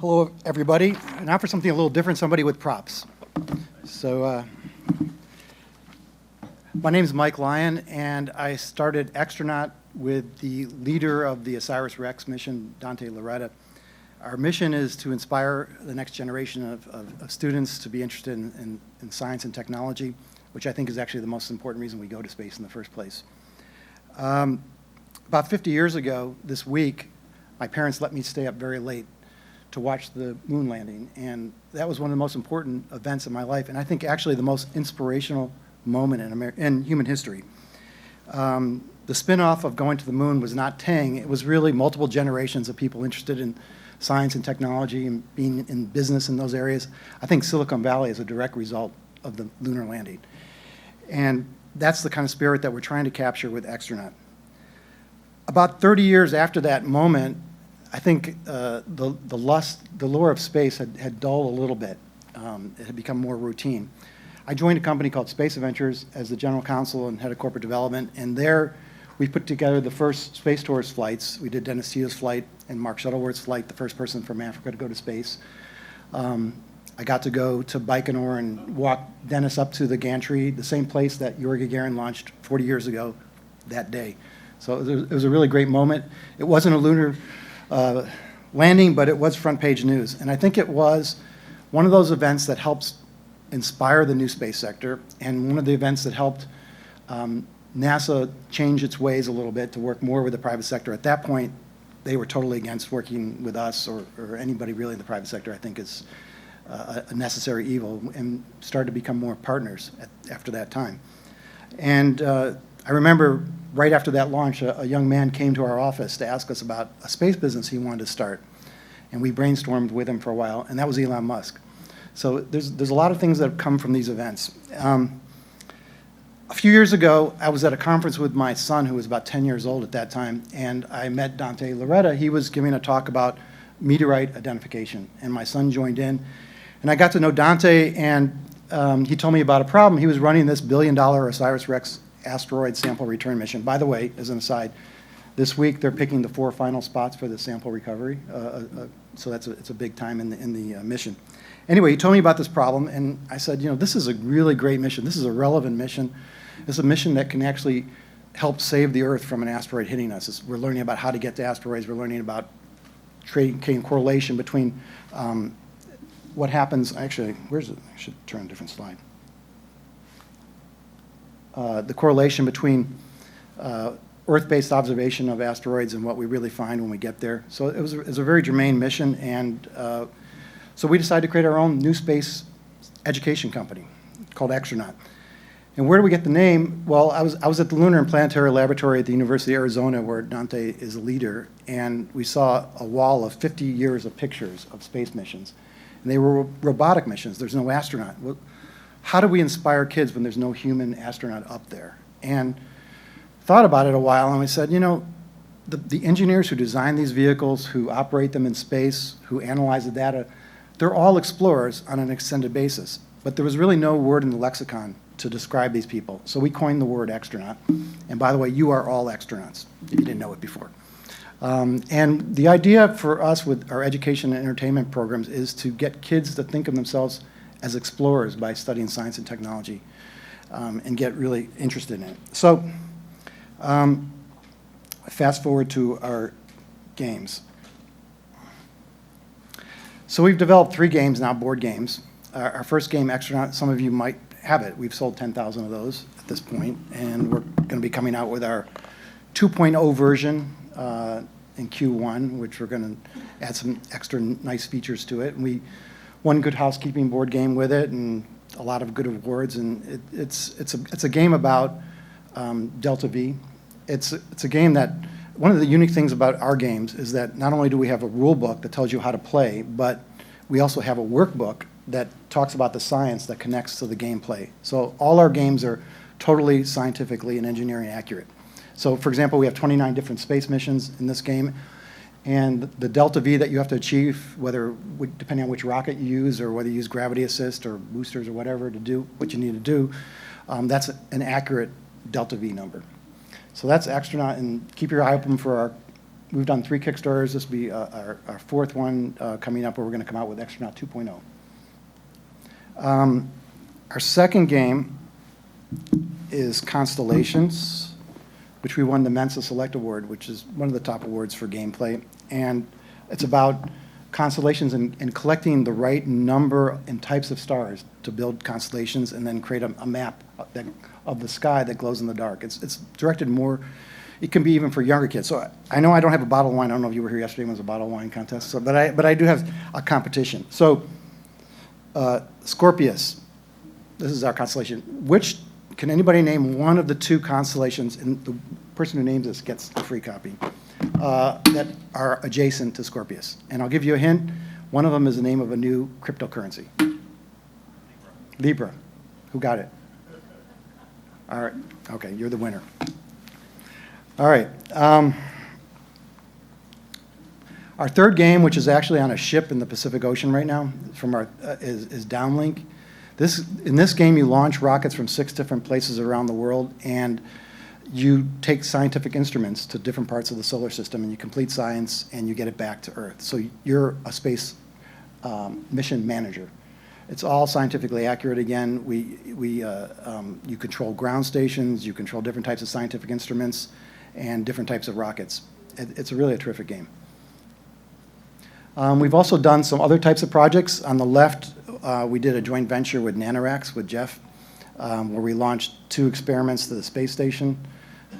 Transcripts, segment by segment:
Hello, everybody. Now for something a little different, somebody with props. So, my name is Mike Lyon, and I started Xtronaut with the leader of the OSIRIS-REx mission, Dante Loretta. Our mission is to inspire the next generation of students to be interested in science and technology, which I think is actually the most important reason we go to space in the first place. About 50 years ago, this week, my parents let me stay up very late to watch the moon landing, and that was one of the most important events in my life, and I think actually the most inspirational moment in human history. The spin-off of going to the moon was not Tang, it was really multiple generations of people interested in science and technology and being in business in those areas. I think Silicon Valley is a direct result of the lunar landing. And that's the kind of spirit that we're trying to capture with Xtronaut. About 30 years after that moment, I think the lure of space had dulled a little bit. It had become more routine. I joined a company called Space Adventures as the general counsel and head of corporate development, and there we put together the first space tourist flights. We did Dennis Tito's flight and Mark Shuttleworth's flight, the first person from Africa to go to space. I got to go to Baikonur and walk Dennis up to the gantry, the same place that Yuri Gagarin launched 40 years ago that day. So it was a really great moment. It wasn't a lunar landing, but it was front page news. And I think it was one of those events that helps inspire the new space sector, and one of the events that helped NASA change its ways a little bit to work more with the private sector. At that point, they were totally against working with us or anybody really in the private sector. I think is a necessary evil, and started to become more partners after that time. And I remember right after that launch, a young man came to our office to ask us about a space business he wanted to start. And we brainstormed with him for a while, and that was Elon Musk. So there's a lot of things that have come from these events. A few years ago, I was at a conference with my son, who was about 10 years old at that time, and I met Dante Loretta. He was giving a talk about meteorite identification, and my son joined in. And I got to know Dante, and he told me about a problem. He was running this $1 billion OSIRIS-REx asteroid sample return mission. By the way, as an aside, this week they're picking the 4 final spots for the sample recovery, so it's a big time in the mission. Anyway, he told me about this problem, and I said, you know, this is a really great mission. This is a relevant mission. It's a mission that can actually help save the Earth from an asteroid hitting us. We're learning about how to get to asteroids. We're learning about creating correlation between what happens. Actually, where's it? I should turn a different slide. The correlation between Earth-based observation of asteroids and what we really find when we get there. So it was a very germane mission, and so we decided to create our own new space education company called Xtronaut. And where do we get the name? Well, I was at the Lunar and Planetary Laboratory at the University of Arizona, where Dante is a leader, and we saw a wall of 50 years of pictures of space missions. And they were robotic missions. There's no astronaut. Well, how do we inspire kids when there's no human astronaut up there? And thought about it a while, and we said, you know, the engineers who design these vehicles, who operate them in space, who analyze the data, they're all explorers on an extended basis. But there was really no word in the lexicon to describe these people. So we coined the word Xtronaut. And by the way, you are all Xtronauts, if you didn't know it before. And the idea for us with our education and entertainment programs is to get kids to think of themselves as explorers by studying science and technology, and get really interested in it. So fast forward to our games. So we've developed 3 games now, board games. Our first game, Xtronaut, some of you might have it. We've sold 10,000 of those at this point, and we're going to be coming out with our 2.0 version in Q1, which we're going to add some extra nice features to it. And we won Good Housekeeping board game with it, and a lot of good awards. And it's a game about Delta V. It's a game that, one of the unique things about our games is that not only do we have a rule book that tells you how to play, but we also have a workbook that talks about the science that connects to the gameplay. So all our games are totally scientifically and engineering accurate. So for example, we have 29 different space missions in this game, and the delta V that you have to achieve, depending on which rocket you use, or whether you use gravity assist or boosters or whatever to do what you need to do, that's an accurate delta V number. So that's Xtronaut, and keep your eye open for our we've done 3 Kickstarters. This will be our 4th one coming up, where we're going to come out with Xtronaut 2.0. Our second game is Constellations, which we won the Mensa Select Award, which is one of the top awards for gameplay. And it's about constellations and collecting the right number and types of stars to build constellations and then create a map of the sky that glows in the dark. It's directed more, it can be even for younger kids. So I know I don't have a bottle of wine. I don't know if you were here yesterday when it was a bottle of wine contest, so, but I do have a competition. So Scorpius, this is our constellation. Can anybody name one of the 2 constellations, and the person who names this gets a free copy, that are adjacent to Scorpius? And I'll give you a hint. One of them is the name of a new cryptocurrency. Libra. Who got it? All right. Okay, you're the winner. All right. Our third game, which is actually on a ship in the Pacific Ocean right now, is Downlink. In this game, you launch rockets from 6 different places around the world, and you take scientific instruments to different parts of the solar system, and you complete science, and you get it back to Earth. So you're a space mission manager. It's all scientifically accurate. Again, you control ground stations, you control different types of scientific instruments, and different types of rockets. It's really a terrific game. We've also done some other types of projects. On the left, we did a joint venture with Nanoracks, with Jeff, where we launched 2 experiments to the space station.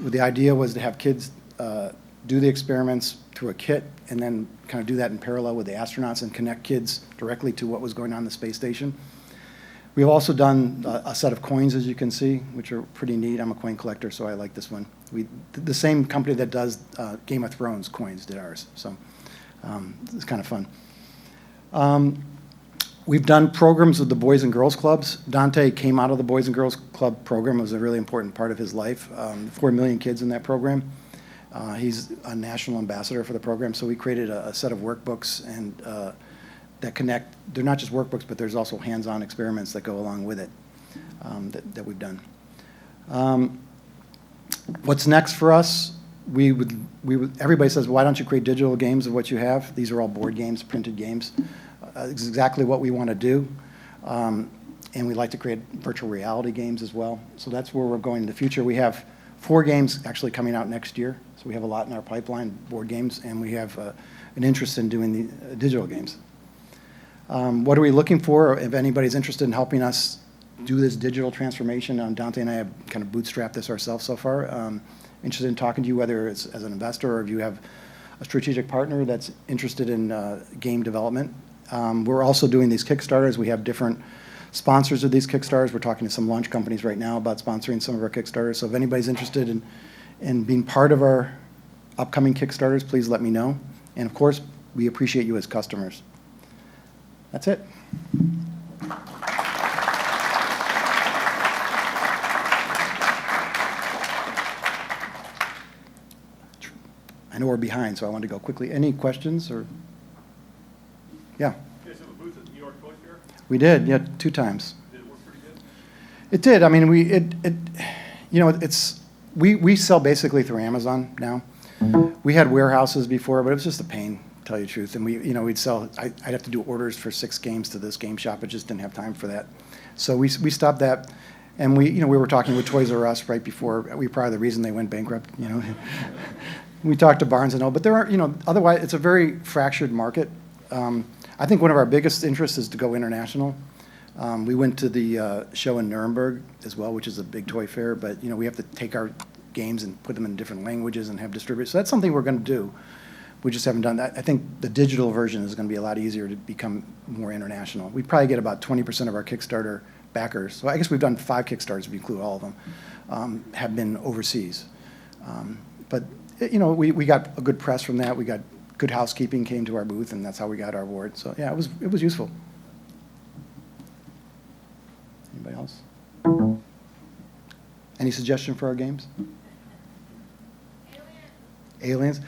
The idea was to have kids do the experiments through a kit, and then kind of do that in parallel with the astronauts and connect kids directly to what was going on in the space station. We've also done a set of coins, as you can see, which are pretty neat. I'm a coin collector, so I like this one. The same company that does Game of Thrones coins did ours, so it's kind of fun. We've done programs with the Boys and Girls Clubs. Dante came out of the Boys and Girls Club program. It was a really important part of his life. 4 million kids in that program. He's a national ambassador for the program, so we created a set of workbooks and that connect. They're not just workbooks, but there's also hands-on experiments that go along with it that we've done. What's next for us? Everybody says, why don't you create digital games of what you have? These are all board games, printed games. It's exactly what we want to do. And we like to create virtual reality games as well. So that's where we're going in the future. We have 4 games actually coming out next year. So we have a lot in our pipeline, board games, and we have an interest in doing the digital games. What are we looking for? If anybody's interested in helping us do this digital transformation, Dante and I have kind of bootstrapped this ourselves so far. Interested in talking to you, whether it's as an investor or if you have a strategic partner that's interested in game development. We're also doing these Kickstarters. We have different sponsors of these Kickstarters. We're talking to some launch companies right now about sponsoring some of our Kickstarters. So if anybody's interested in being part of our upcoming Kickstarters, please let me know. And of course, we appreciate you as customers. That's it. I know we're behind, so I want to go quickly. Any questions or? Yeah. You guys have a booth at the New York Toy Fair? We did, yeah, 2 times. Did it work pretty good? It did. I mean, we sell basically through Amazon now. We had warehouses before, but it was just a pain, to tell you the truth. And we'd sell. I'd have to do orders for 6 games to this game shop. I just didn't have time for that. So we stopped that. And we were talking with Toys R Us right before. We were probably the reason they went bankrupt. We talked to Barnes & Noble, but there are, otherwise it's a very fractured market. I think one of our biggest interests is to go international. We went to the show in Nuremberg as well, which is a big toy fair, but we have to take our games and put them in different languages and have distributors. So that's something we're going to do. We just haven't done that. I think the digital version is going to be a lot easier to become more international. We probably get about 20% of our Kickstarter backers. So I guess we've done 5 Kickstarters, if you include all of them, have been overseas. But we got a good press from that. We got Good Housekeeping came to our booth, and that's how we got our award. So yeah, it was useful. Anybody else? Any suggestion for our games? Aliens.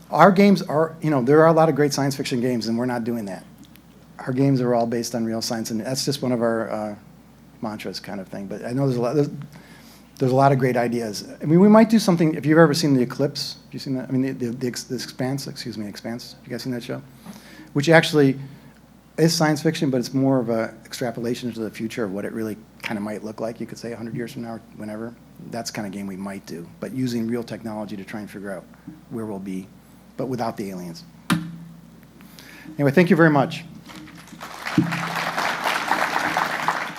Our games are, there are a lot of great science fiction games, and we're not doing that. Our games are all based on real science, and that's just one of our mantras kind of thing. But I know there's a lot. There's a lot of great ideas. I mean, we might do something, if you've ever seen The Eclipse, have you seen that? I mean, the Expanse, excuse me, Expanse. You guys seen that show? Which actually is science fiction, but it's more of a extrapolation into the future of what it really kind of might look like, you could say 100 years from now or whenever. That's the kind of game we might do, but using real technology to try and figure out where we'll be, but without the aliens. Anyway, thank you very much.